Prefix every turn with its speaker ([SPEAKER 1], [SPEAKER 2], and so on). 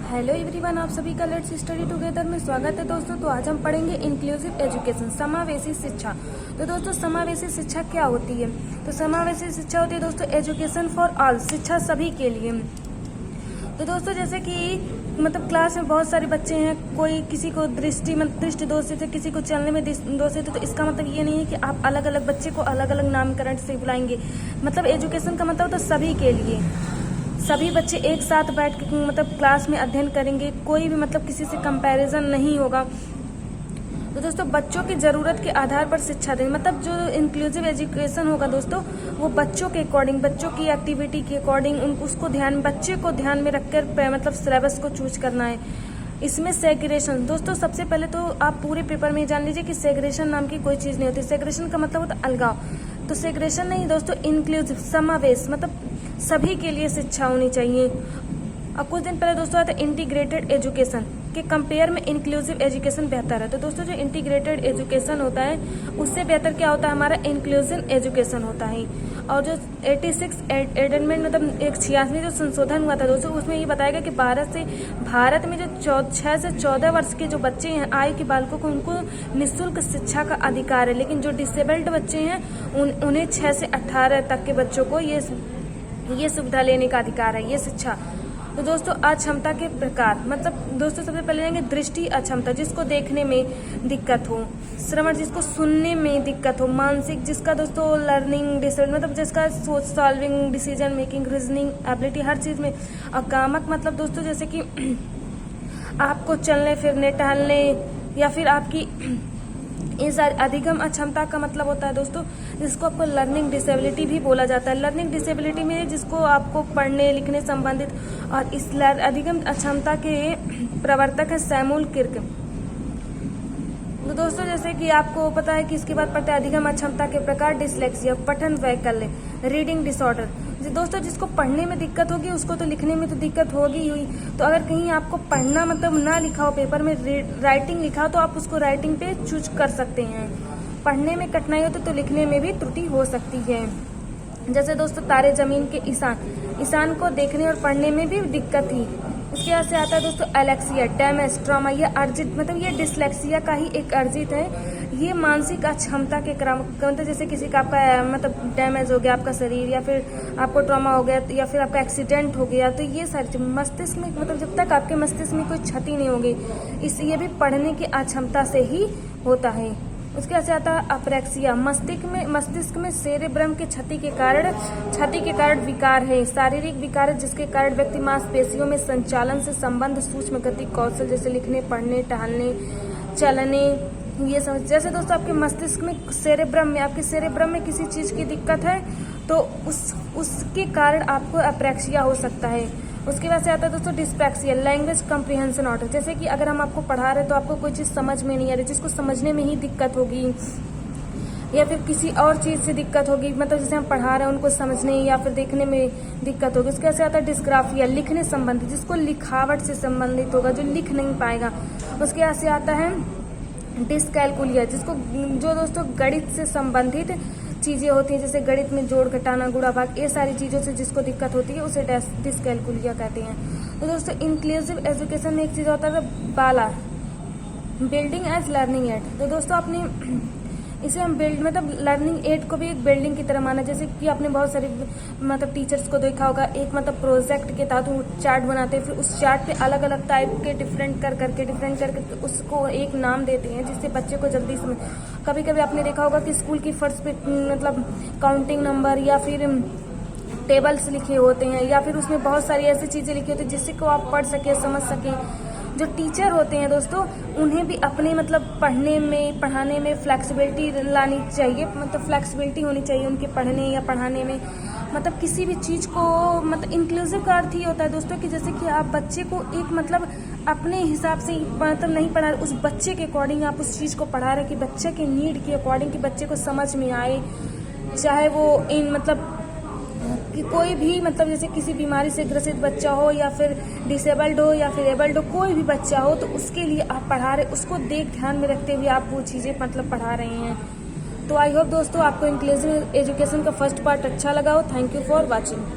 [SPEAKER 1] Hello everyone, आप सभी का लेट्स स्टडी टुगेदर में स्वागत है दोस्तों। तो आज हम पढ़ेंगे इंक्लूसिव एजुकेशन, समावेशी शिक्षा। तो दोस्तों समावेशी शिक्षा क्या होती है? तो समावेशी शिक्षा होती है दोस्तों एजुकेशन फॉर ऑल, शिक्षा सभी के लिए। तो दोस्तों जैसे कि क्लास में बहुत सारे बच्चे हैं, कोई किसी को दृष्टि दोष है, किसी को चलने में दोष है, तो इसका मतलब ये नहीं है कि आप अलग अलग बच्चे को अलग अलग नामकरण से बुलाएंगे। एजुकेशन का मतलब होता है सभी के लिए। सभी बच्चे एक साथ बैठ के क्लास में अध्ययन करेंगे, कोई भी किसी से कंपैरिजन नहीं होगा। तो दोस्तों बच्चों की ज़रूरत के आधार पर शिक्षा दें, जो इंक्लूसिव एजुकेशन होगा दोस्तों वो बच्चों के अकॉर्डिंग, बच्चों की एक्टिविटी के अकॉर्डिंग उसको बच्चे को ध्यान में रखकर सिलेबस को चूज करना है। इसमें सेग्रेगेशन, दोस्तों सबसे पहले तो आप पूरे पेपर में जान लीजिए कि सेग्रेगेशन नाम की कोई चीज़ नहीं होती। सेग्रेगेशन का मतलब होता है अलगाव। तो सेग्रेगेशन नहीं दोस्तों, इंक्लूसिव, समावेश, सभी के लिए शिक्षा होनी चाहिए। अब कुछ दिन पहले दोस्तों आता है इंटीग्रेटेड एजुकेशन के कंपेयर में इंक्लूसिव एजुकेशन बेहतर है। तो दोस्तों जो इंटीग्रेटेड एजुकेशन होता है उससे बेहतर क्या होता है, हमारा इंक्लूसिव एजुकेशन होता है। और जो 86 एमेंडमेंट 86 जो संशोधन हुआ था दोस्तों, उसमें ये बताया गया कि भारत में जो 6 से 14 वर्ष के जो बच्चे हैं आयु के बालकों को, उनको निःशुल्क शिक्षा का अधिकार है। लेकिन जो डिसेबल्ड बच्चे हैं उन्हें 6 से 18 तक के बच्चों को ये सुविधा लेने का अधिकार है, ये शिक्षा। तो दोस्तों अक्षमता के प्रकार, दोस्तों सबसे पहले लेंगे दृष्टि अक्षमता, जिसको देखने में दिक्कत हो, श्रवण जिसको सुनने में दिक्कत हो, मानसिक जिसका दोस्तों लर्निंग डिसऑर्डर जिसका सोच solving, decision making, reasoning ability हर चीज में। अकामक दोस्तों जैसे कि आपको चलने फिरने टहलने या फिर आपकी ये सारी अधिगम अक्षमता का मतलब होता है दोस्तों जिसको आपको लर्निंग डिसेबिलिटी भी बोला जाता है। लर्निंग डिसेबिलिटी में जिसको आपको पढ़ने लिखने संबंधित, और इस अधिगम अक्षमता के प्रवर्तक है सैमुअल किर्क। तो दोस्तों जैसे कि आपको पता है कि इसके बाद पढ़ते हैं अधिगम अक्षमता के प्रकार, डिसलेक्सिया, पठन वैकल्य, रीडिंग डिसऑर्डर। दोस्तों जिसको पढ़ने में दिक्कत होगी उसको तो लिखने में तो दिक्कत होगी ही। तो अगर कहीं आपको पढ़ना ना लिखा हो, पेपर में राइटिंग लिखा हो, तो आप उसको राइटिंग पे चूज कर सकते हैं। पढ़ने में कठिनाई होती तो लिखने में भी त्रुटि हो सकती है। जैसे दोस्तों तारे जमीन के ईशान को देखने और पढ़ने में भी दिक्कत थी। उसके बाद से आता है दोस्तों एलेक्सिया, डैमेज, ट्रॉमा, ये अर्जित ये डिसलेक्सिया का ही एक अर्जित है। ये मानसिक अक्षमता के क्रम जैसे किसी का आपका डैमेज हो गया आपका शरीर, या फिर आपको ट्रॉमा हो गया, या फिर आपका एक्सीडेंट हो गया, तो ये सारी मस्तिष्क में जब तक आपके मस्तिष्क में कोई क्षति नहीं होगी, ये भी पढ़ने की अक्षमता से ही होता है। उसके बाद से आता है अप्रेक्सिया, मस्तिष्क में सेरेब्रम के क्षति के कारण विकार है, शारीरिक विकार है जिसके कारण व्यक्ति मांसपेशियों में संचालन से संबंध, सूक्ष्म गति कौशल जैसे लिखने पढ़ने टहलने चलने, ये समझ। जैसे दोस्तों आपके मस्तिष्क में आपके सेरेब्रम में किसी चीज की दिक्कत है तो उसके कारण आपको अप्रेक्सिया हो सकता है। उसके बाद से आता है दोस्तों डिस्प्रैक्सिया, लैंग्वेज कम्प्रीहेंशन ऑर्डर, जैसे कि अगर हम आपको पढ़ा रहे तो आपको कोई चीज़ समझ में नहीं आ रही, जिसको समझने में ही दिक्कत होगी, या फिर किसी और चीज़ से दिक्कत होगी, जैसे हम पढ़ा रहे हैं उनको समझने या फिर देखने में दिक्कत होगी। उसके बाद से आता है डिस्ग्राफिया, लिखने संबंधित, जिसको लिखावट से संबंधित होगा, जो लिख नहीं पाएगा। उसके बाद से आता है डिसकैलकुलिया, जो दोस्तों गणित से संबंधित चीजें होती हैं, जैसे गणित में जोड़ घटाना गुणा भाग, ये सारी चीजों से जिसको दिक्कत होती है उसे डिसकैलकुलिया कहते हैं। तो दोस्तों इंक्लूसिव एजुकेशन में एक चीज होता है बाला, बिल्डिंग एज लर्निंग एड। तो दोस्तों आपने इसे हम लर्निंग एड को भी एक बिल्डिंग की तरह माना। जैसे कि आपने बहुत सारे टीचर्स को देखा होगा, एक प्रोजेक्ट के तहत वो चार्ट बनाते हैं, फिर उस चार्ट पे अलग अलग टाइप के डिफरेंट करके उसको एक नाम देते हैं जिससे बच्चे को जल्दी समझ। कभी कभी आपने देखा होगा कि स्कूल की फर्श पे काउंटिंग नंबर या फिर टेबल्स लिखे होते हैं, या फिर उसमें बहुत सारी ऐसी चीजें लिखी होती है जिससे को आप पढ़ सके समझ सके। जो टीचर होते हैं दोस्तों उन्हें भी अपने पढ़ाने में फ्लेक्सिबिलिटी लानी चाहिए, फ्लेक्सिबिलिटी होनी चाहिए उनके पढ़ने या पढ़ाने में। किसी भी चीज को इंक्लूसिव का अर्थ ही होता है दोस्तों कि जैसे कि आप बच्चे को एक अपने हिसाब से नहीं पढ़ा रहे, उस बच्चे के अकॉर्डिंग आप उस चीज को पढ़ा रहे कि बच्चे के नीड के अकॉर्डिंग कि बच्चे को समझ में आए, चाहे वो कि कोई भी जैसे किसी बीमारी से ग्रसित बच्चा हो, या फिर डिसेबल्ड हो, या फिर एबल्ड हो, कोई भी बच्चा हो, तो उसके लिए आप पढ़ा रहे, उसको ध्यान में रखते हुए आप वो चीजें पढ़ा रहे हैं। तो आई होप दोस्तों आपको इंक्लूसिव एजुकेशन का फर्स्ट पार्ट अच्छा लगा हो। Thank you for watching.